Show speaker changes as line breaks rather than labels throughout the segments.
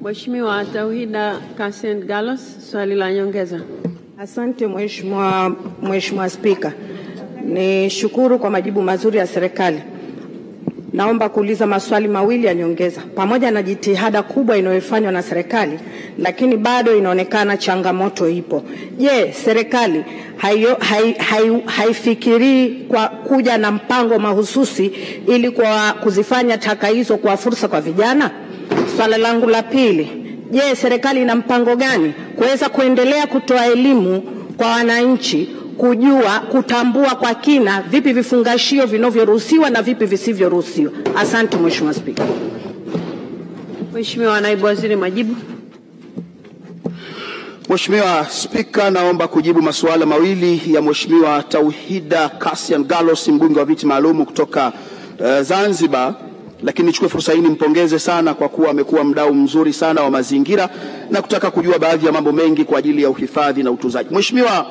Mheshimiwa Tauhida Kassim Gallos, swali la nyongeza.
Asante Mheshimiwa Spika. Nishukuru kwa majibu mazuri ya serikali. Naomba kuuliza maswali mawili ya nyongeza. Pamoja na jitihada kubwa inayofanywa na serikali, lakini bado inaonekana changamoto ipo. Je, serikali haifikirii kwa kuja na mpango mahususi ili kuzifanya taka hizo kwa fursa kwa vijana? Swali langu la pili, je, serikali ina mpango gani kuweza kuendelea kutoa elimu kwa wananchi kutambua kwa kina vipi vifungashio vinavyoruhusiwa na vipi visivyoruhusiwa? Asante Mheshimiwa Spika.
Mheshimiwa Naibu Waziri, majibu.
Mheshimiwa Spika, naomba kujibu masuala mawili ya Mheshimiwa Tauhida Kassim Gallos, mbunge wa viti maalum kutoka Zanzibar. Lakini nichukue fursa hii nimpongeze sana kwa kuwa amekuwa mdau mzuri sana wa mazingira na kutaka kujua baadhi ya mambo mengi kwa ajili ya uhifadhi na utunzaji. Mheshimiwa,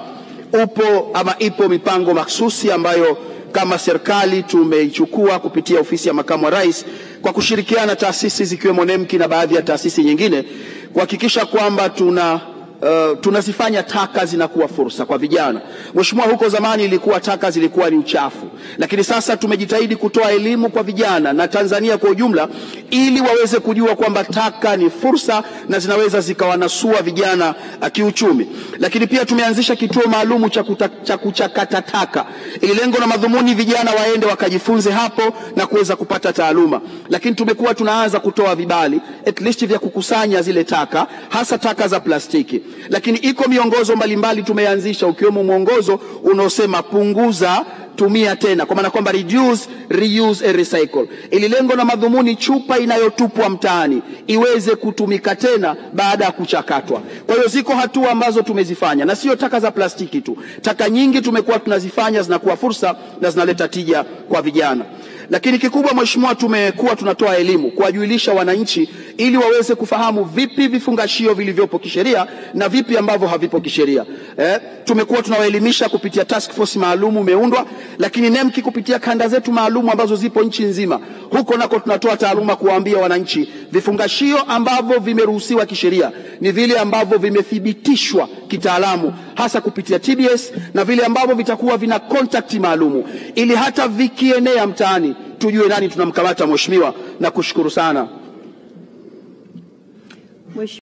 ipo mipango mahsusi ambayo kama serikali tumeichukua kupitia ofisi ya makamu wa rais kwa kushirikiana na taasisi zikiwemo NEMKI na baadhi ya taasisi nyingine kuhakikisha kwamba tunazifanya taka zinakuwa fursa kwa vijana. Mheshimiwa, huko zamani ilikuwa taka zilikuwa ni uchafu, lakini sasa tumejitahidi kutoa elimu kwa vijana na Tanzania kwa ujumla ili waweze kujua kwamba taka ni fursa na zinaweza zikawanasua vijana kiuchumi. Lakini pia tumeanzisha kituo maalum cha kuchakata taka ili lengo na madhumuni vijana waende wakajifunze hapo na kuweza kupata taaluma. Lakini tumekuwa tunaanza kutoa vibali at least vya kukusanya zile taka, hasa taka za plastiki. Lakini iko miongozo mbalimbali tumeanzisha, ukiwemo mwongozo unaosema punguza, tumia tena, kwa maana kwamba reduce, reuse and recycle. Ili lengo na madhumuni chupa inayotupwa mtaani iweze kutumika tena baada ya kuchakatwa. Kwa hiyo ziko hatua ambazo tumezifanya, na sio taka za plastiki tu. Taka nyingi tumekuwa tunazifanya zinakuwa fursa na zinaleta tija kwa vijana. Lakini kikubwa Mheshimiwa, tumekuwa tunatoa elimu kuwajulisha wananchi ili waweze kufahamu vipi vifungashio vilivyopo kisheria na vipi ambavyo havipo kisheria. Tumekuwa tunawaelimisha kupitia task force maalum umeundwa, lakini NEMKI kupitia kanda zetu maalum ambazo zipo nchi nzima. Huko nako tunatoa taaluma kuwaambia wananchi vifungashio ambavyo vimeruhusiwa kisheria ni vile ambavyo vimethibitishwa kitaalamu hasa kupitia TBS, na vile ambavyo vitakuwa vina contact maalum ili hata vikienea mtaani tujue nani tunamkamata. Mheshimiwa, nakushukuru sana.